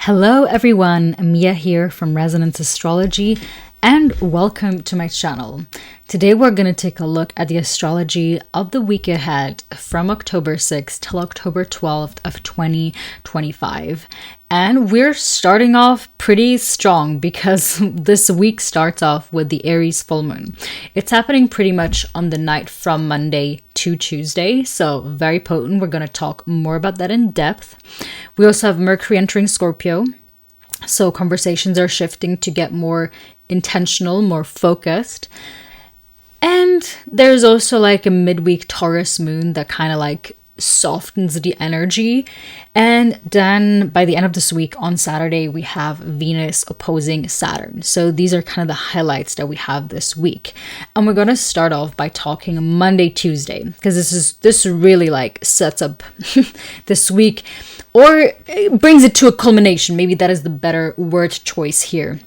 Hello everyone, Mia here from Resonance Astrology and welcome to my channel. Today we're going to take a look at the astrology of the week ahead from October 6th till October 12th of 2025. And we're starting off pretty strong because this week starts off with the Aries Full Moon. It's happening pretty much on the night from Monday to Tuesday, so very potent. We're going to talk more about that in depth. We also have Mercury entering Scorpio, so conversations are shifting to get more intentional, more focused. And there's also like a midweek Taurus moon that kind of like softens the energy. And then by the end of this week on Saturday, we have Venus opposing Saturn. So these are kind of the highlights that we have this week. And we're going to start off by talking Monday, Tuesday, because this really like sets up this week, or it brings it to a culmination. Maybe that is the better word choice here.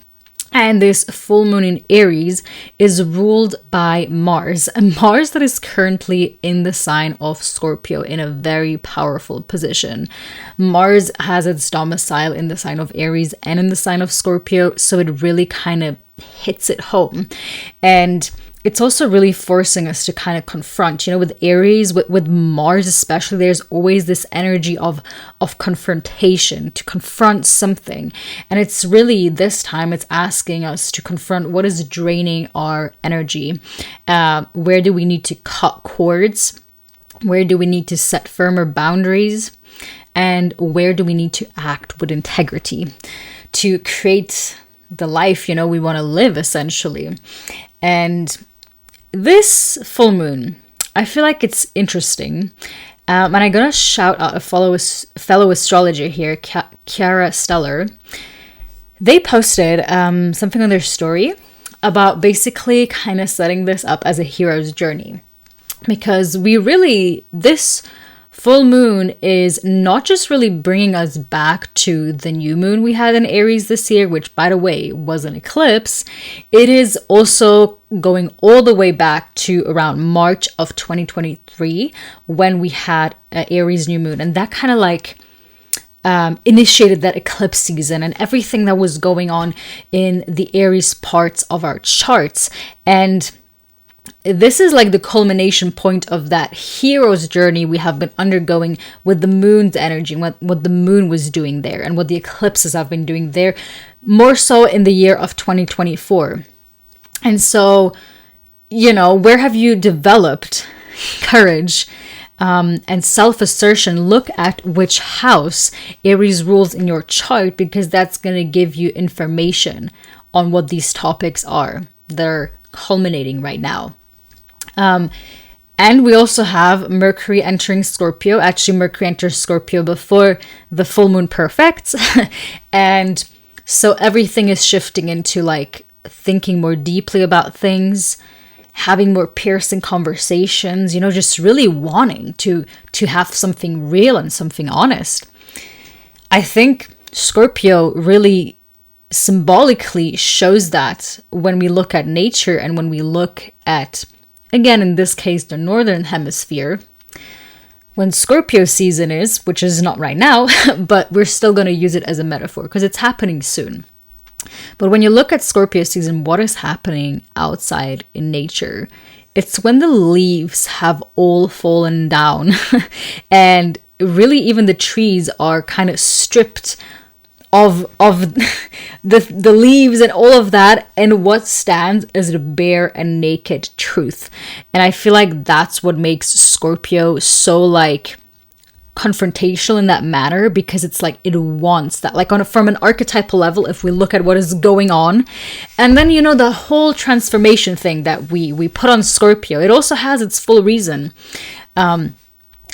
And this full moon in Aries is ruled by Mars, a Mars that is currently in the sign of Scorpio in a very powerful position. Mars has its domicile in the sign of Aries and in the sign of Scorpio, so it really kind of hits it home. And it's also really forcing us to kind of confront, with Aries, with Mars especially, there's always this energy of confrontation, to confront something. And it's really, this time, it's asking us to confront what is draining our energy. Where do we need to cut cords? Where do we need to set firmer boundaries? And where do we need to act with integrity to create the life, we want to live, essentially. And this full moon, I feel like it's interesting. And I'm going to shout out a fellow astrologer here, Chiara Stellar. They posted something on their story about basically kind of setting this up as a hero's journey. Because this full moon is not just really bringing us back to the new moon we had in Aries this year, which, by the way, was an eclipse. It is also going all the way back to around March of 2023 when we had Aries new moon. And that kind of like initiated that eclipse season and everything that was going on in the Aries parts of our charts. And this is like the culmination point of that hero's journey we have been undergoing with the moon's energy, what the moon was doing there and what the eclipses have been doing there, more so in the year of 2024. And so, where have you developed courage and self-assertion? Look at which house Aries rules in your chart, because that's going to give you information on what these topics are. They're culminating right now. And we also have Mercury entering Scorpio. Actually, Mercury enters Scorpio before the full moon perfects. And so everything is shifting into like thinking more deeply about things, having more piercing conversations, just really wanting to have something real and something honest. I think Scorpio really symbolically shows that when we look at nature and when we look at, again, in this case, the northern hemisphere, when Scorpio season is, which is not right now, but we're still going to use it as a metaphor because it's happening soon. But when you look at Scorpio season, what is happening outside in nature? It's when the leaves have all fallen down and really even the trees are kind of stripped of the leaves and all of that, and what stands is the bare and naked truth. And I feel like that's what makes Scorpio so like confrontational in that manner, because it's like it wants that, like from an archetypal level, if we look at what is going on. And then the whole transformation thing that we put on Scorpio, it also has its full reason. And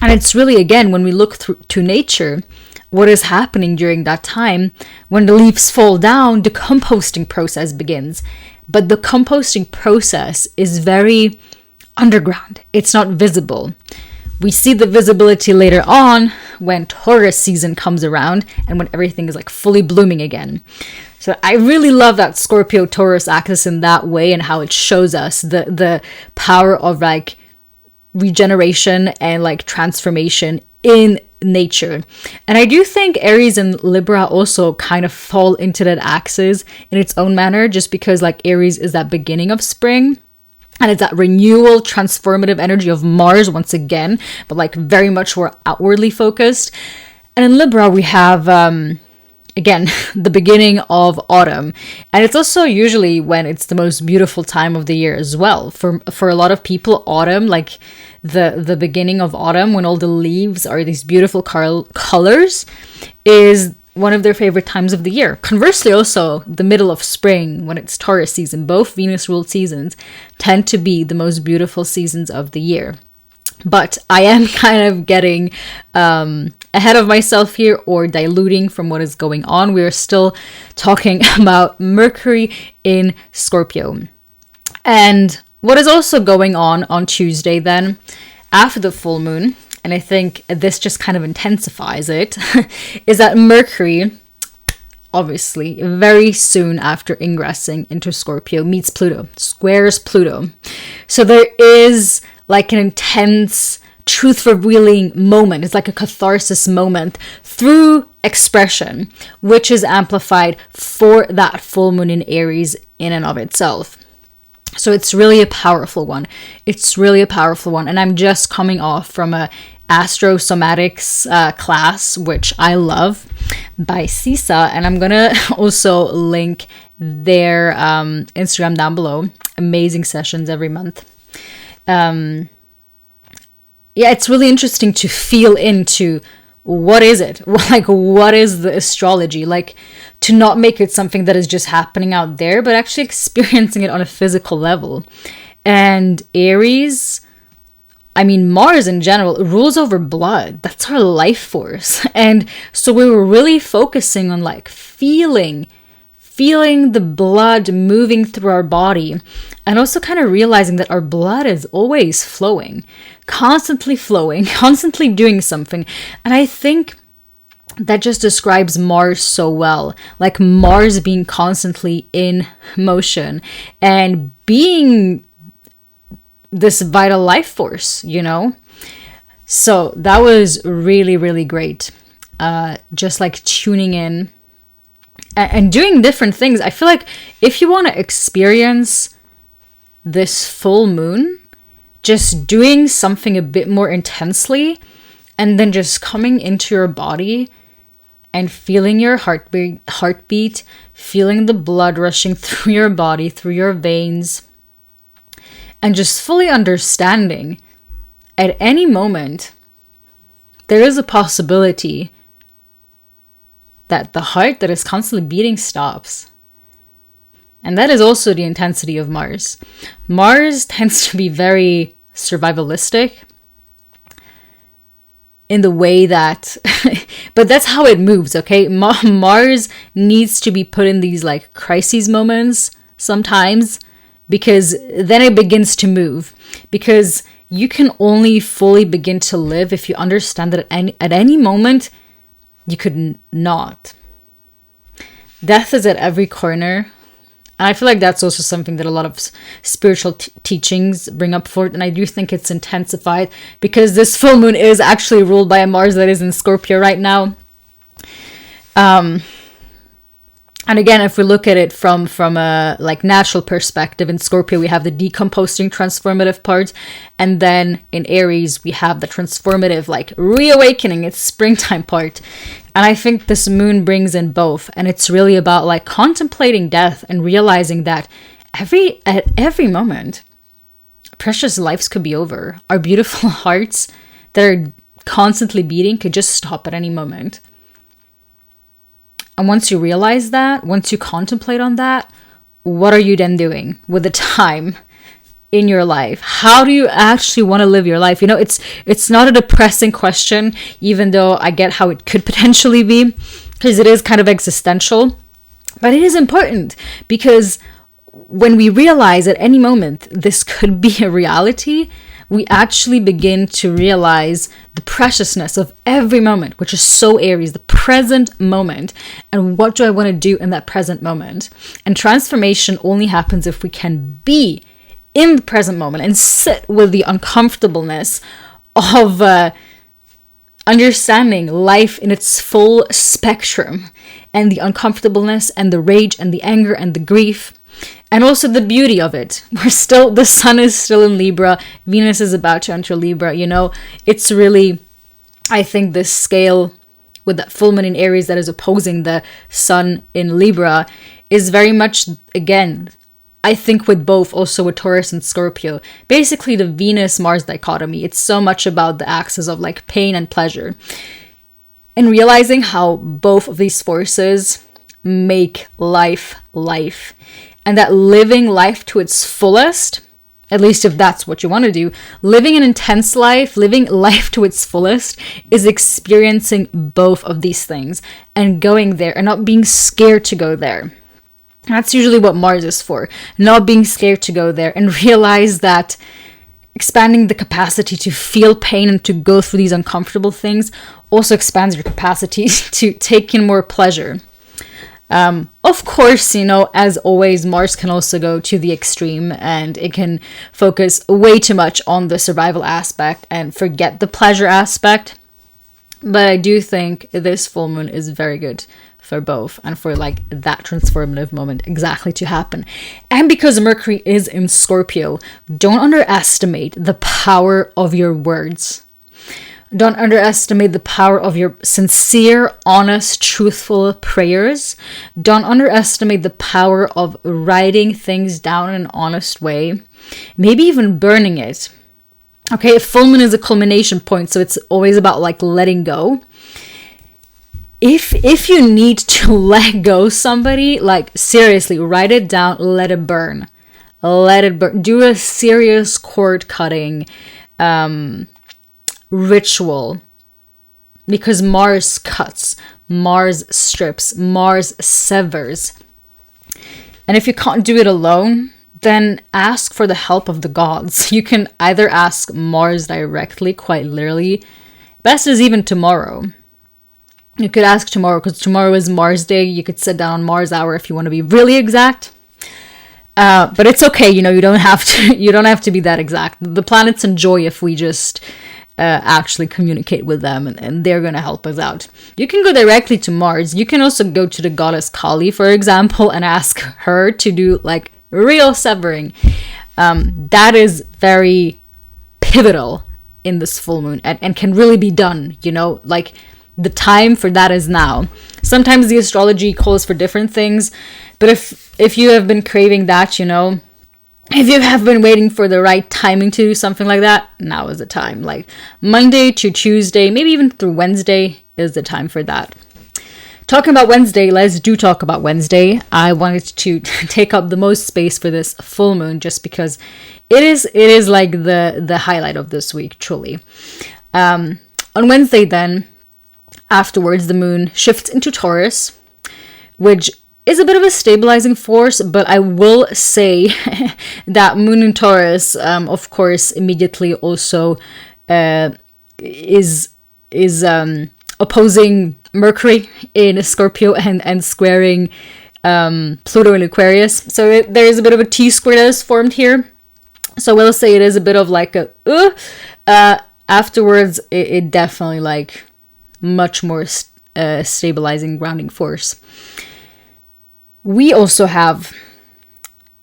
it's really, again, when we look to nature, what is happening during that time when the leaves fall down, the composting process begins. But the composting process is very underground. It's not visible. We see the visibility later on when Taurus season comes around and when everything is like fully blooming again. So I really love that Scorpio Taurus axis in that way, and how it shows us the power of like regeneration and like transformation in nature. And I do think Aries and Libra also kind of fall into that axis in its own manner, just because like Aries is that beginning of spring. And it's that renewal, transformative energy of Mars once again, but like very much more outwardly focused. And in Libra, we have, again, the beginning of autumn. And it's also usually when it's the most beautiful time of the year as well. For a lot of people, autumn, like the beginning of autumn, when all the leaves are these beautiful colors, is one of their favorite times of the year. Conversely, also, the middle of spring, when it's Taurus season, both Venus-ruled seasons tend to be the most beautiful seasons of the year. But I am kind of getting ahead of myself here, or diluting from what is going on. We are still talking about Mercury in Scorpio. And what is also going on Tuesday then, after the full moon, and I think this just kind of intensifies it, is that Mercury, obviously, very soon after ingressing into Scorpio, meets Pluto, squares Pluto. So there is like an intense truth-revealing moment. It's like a catharsis moment through expression, which is amplified for that full moon in Aries in and of itself. So it's really a powerful one. And I'm just coming off from a astrosomatics class, which I love, by CISA. And I'm going to also link their Instagram down below. Amazing sessions every month. Yeah, it's really interesting to feel into what is it? Like, what is the astrology? Like, to not make it something that is just happening out there, but actually experiencing it on a physical level. And Aries, I mean, Mars in general, rules over blood. That's our life force. And so we were really focusing on like feeling the blood moving through our body, and also kind of realizing that our blood is always flowing, constantly doing something. And I think that just describes Mars so well, like Mars being constantly in motion and being this vital life force, you know? So that was really, really great. Just like tuning in and doing different things. I feel like if you want to experience this full moon, just doing something a bit more intensely, and then just coming into your body and feeling your heartbeat, feeling the blood rushing through your body, through your veins, and just fully understanding at any moment there is a possibility that the heart that is constantly beating stops. And that is also the intensity of Mars. Mars tends to be very survivalistic in the way that, but that's how it moves, okay? Mars needs to be put in these like crises moments sometimes, because then it begins to move. Because you can only fully begin to live if you understand that at any moment you could not. Death is at every corner. And I feel like that's also something that a lot of spiritual teachings bring up forth. And I do think it's intensified because this full moon is actually ruled by a Mars that is in Scorpio right now. And again, if we look at it from a like natural perspective, in Scorpio we have the decomposing transformative part, and then in Aries we have the transformative like reawakening, it's springtime part. And I think this moon brings in both, and it's really about like contemplating death and realizing that at every moment precious lives could be over. Our beautiful hearts that are constantly beating could just stop at any moment. And once you realize that, once you contemplate on that, what are you then doing with the time in your life? How do you actually want to live your life? You know, it's not a depressing question, even though I get how it could potentially be, because it is kind of existential. But it is important, because when we realize at any moment this could be a reality, we actually begin to realize the preciousness of every moment, which is so Aries, the present moment. And what do I want to do in that present moment? And transformation only happens if we can be in the present moment and sit with the uncomfortableness of understanding life in its full spectrum, and the uncomfortableness and the rage and the anger and the grief, and also the beauty of it. The sun is still in Libra, Venus is about to enter Libra, it's really, I think, this scale with that full moon in Aries that is opposing the sun in Libra is very much, again, I think with both, also with Taurus and Scorpio, basically the Venus-Mars dichotomy. It's so much about the axis of like pain and pleasure. And realizing how both of these forces make life. And that living life to its fullest, at least if that's what you want to do, living an intense life, living life to its fullest, is experiencing both of these things and going there and not being scared to go there. That's usually what Mars is for, not being scared to go there, and realize that expanding the capacity to feel pain and to go through these uncomfortable things also expands your capacity to take in more pleasure. Of course, as always, Mars can also go to the extreme, and it can focus way too much on the survival aspect and forget the pleasure aspect. But I do think this full moon is very good for both, and for like that transformative moment exactly to happen. And because Mercury is in Scorpio, don't underestimate the power of your words. Don't underestimate the power of your sincere, honest, truthful prayers. Don't underestimate the power of writing things down in an honest way. Maybe even burning it. Okay, full moon is a culmination point, so it's always about like letting go. If you need to let go somebody, like seriously, write it down, let it burn. Let it burn. Do a serious cord cutting ritual. Because Mars cuts, Mars strips, Mars severs. And if you can't do it alone, then ask for the help of the gods. You can either ask Mars directly, quite literally. Best is even tomorrow. You could ask tomorrow, because tomorrow is Mars Day. You could sit down on Mars hour if you want to be really exact. But it's okay, you don't have to. You don't have to be that exact. The planets enjoy if we just actually communicate with them, and they're going to help us out. You can go directly to Mars. You can also go to the goddess Kali, for example, and ask her to do like real severing. That is very pivotal in this full moon, and can really be done. Like. The time for that is now. Sometimes the astrology calls for different things, but if you have been craving that, if you have been waiting for the right timing to do something like that, now is the time. Like Monday to Tuesday, maybe even through Wednesday is the time for that. Talking about Wednesday, let's talk about Wednesday. I wanted to take up the most space for this full moon just because it is like the highlight of this week, truly. On Wednesday then, afterwards, the moon shifts into Taurus, which is a bit of a stabilizing force, but I will say that moon in Taurus, of course, immediately also is opposing Mercury in Scorpio and squaring Pluto in Aquarius. So there is a bit of a T-square that is formed here. So we'll say it is a bit of like a afterwards, it definitely like much more stabilizing, grounding force. We also have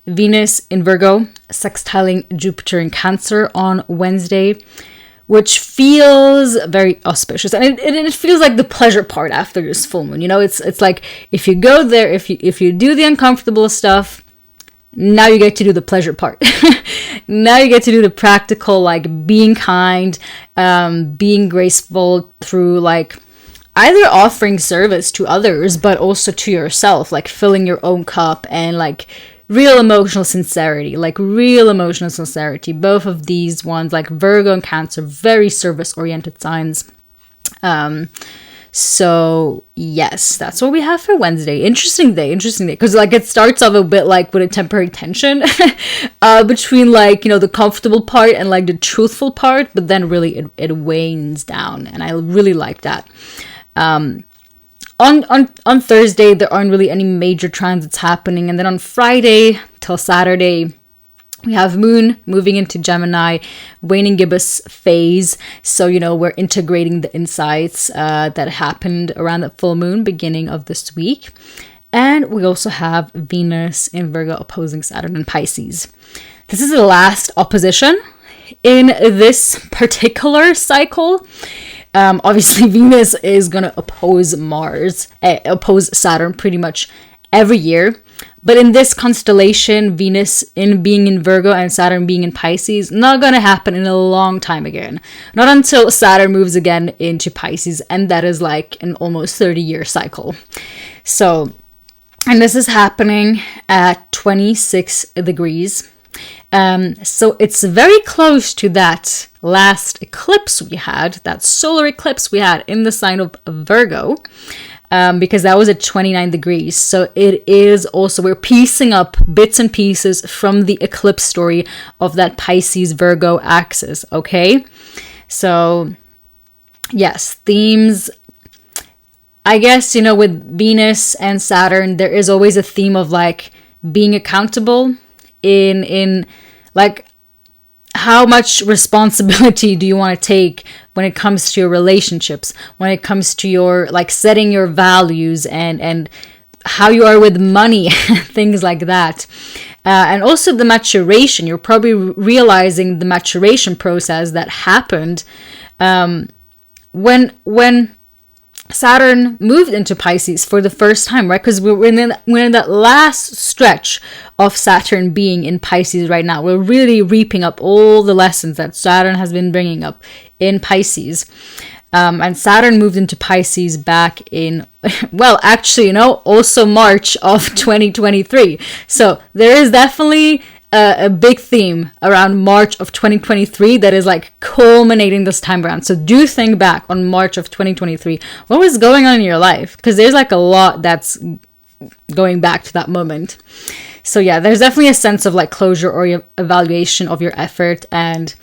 Venus in Virgo sextiling Jupiter in Cancer on Wednesday, which feels very auspicious, and it feels like the pleasure part after this full moon. It's like if you go there, if you do the uncomfortable stuff, now you get to do the pleasure part. Now you get to do the practical, like being kind, being graceful through like either offering service to others, but also to yourself, like filling your own cup and like real emotional sincerity. Both of these ones, like Virgo and Cancer, very service-oriented signs. So yes, that's what we have for Wednesday. Interesting day, because like it starts off a bit like with a temporary tension between like, the comfortable part and like the truthful part, but then really it wanes down, and I really like that. On Thursday, there aren't really any major transits happening, and then on Friday till Saturday, We have Moon moving into Gemini, waning gibbous phase. So, we're integrating the insights that happened around the full moon beginning of this week. And we also have Venus in Virgo opposing Saturn in Pisces. This is the last opposition in this particular cycle. Obviously, Venus is going to oppose Saturn pretty much every year. But in this constellation, Venus being in Virgo and Saturn being in Pisces, not going to happen in a long time again. Not until Saturn moves again into Pisces, and that is like an almost 30-year cycle. So, and this is happening at 26 degrees. So it's very close to that last eclipse we had, that solar eclipse we had in the sign of Virgo. Because that was at 29 degrees. So it is also, we're piecing up bits and pieces from the eclipse story of that Pisces Virgo axis, okay? So, yes, themes, I guess, with Venus and Saturn, there is always a theme of like being accountable in like, how much responsibility do you want to take when it comes to your relationships, when it comes to your like setting your values and how you are with money, things like that. And also the maturation. You're probably realizing the maturation process that happened when Saturn moved into Pisces for the first time, right? Because we're in that last stretch of Saturn being in Pisces right now. We're really reaping up all the lessons that Saturn has been bringing up in Pisces. And Saturn moved into Pisces back in, well, actually, also March of 2023. So there is definitely a big theme around March of 2023 that is like culminating this time around. So do think back on March of 2023. What was going on in your life? Because there's like a lot that's going back to that moment. So yeah, there's definitely a sense of like closure or evaluation of your effort and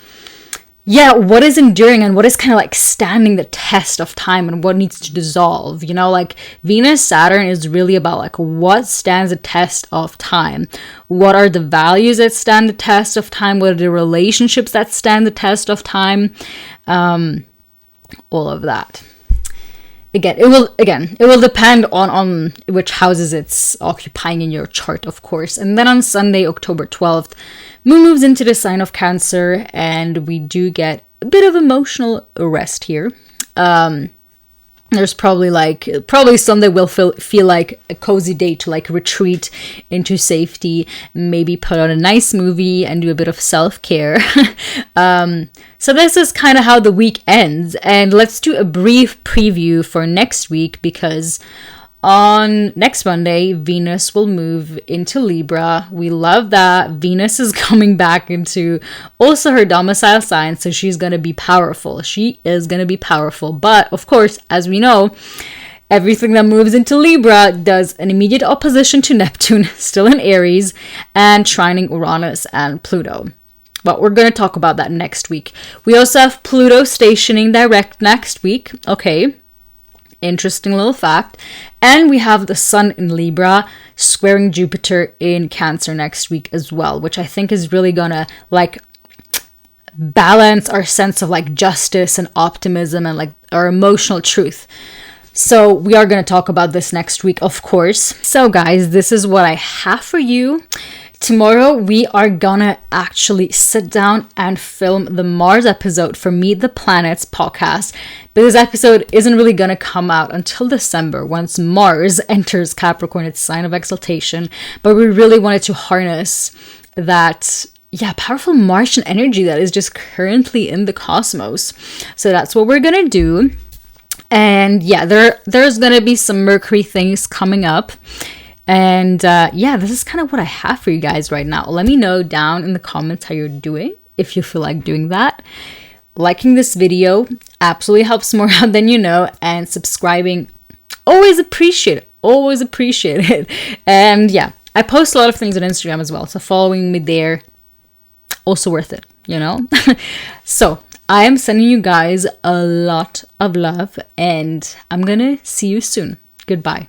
yeah, what is enduring and what is kind of like standing the test of time and what needs to dissolve, like Venus, Saturn is really about like what stands the test of time. What are the values that stand the test of time? What are the relationships that stand the test of time? All of that. It will depend on which houses it's occupying in your chart, of course. And then on Sunday, October 12th, Moon moves into the sign of Cancer, and we do get a bit of emotional rest here. There's probably some that will feel like a cozy day to like retreat into safety, maybe put on a nice movie and do a bit of self-care. So this is kind of how the week ends, and let's do a brief preview for next week because on next Monday, Venus will move into Libra. We love that. Venus is coming back into also her domicile sign, so she's going to be powerful. She is going to be powerful. But of course, as we know, everything that moves into Libra does an immediate opposition to Neptune, still in Aries, and trining Uranus and Pluto. But we're going to talk about that next week. We also have Pluto stationing direct next week. Okay. Interesting little fact. And we have the Sun in Libra squaring Jupiter in Cancer next week as well, which I think is really gonna like balance our sense of like justice and optimism and like our emotional truth. So we are going to talk about this next week, of course. So guys, this is what I have for you. Tomorrow, we are gonna actually sit down and film the Mars episode for Meet the Planets podcast. But this episode isn't really gonna come out until December once Mars enters Capricorn, its sign of exaltation. But we really wanted to harness that, powerful Martian energy that is just currently in the cosmos. So that's what we're gonna do. And there's gonna be some Mercury things coming up. And this is kind of what I have for you guys right now. Let me know down in the comments how you're doing, if you feel like doing that. Liking this video absolutely helps more out than you know, and subscribing, always appreciate it. And I post a lot of things on Instagram as well, so following me there, also worth it, So I am sending you guys a lot of love, and I'm gonna see you soon. Goodbye.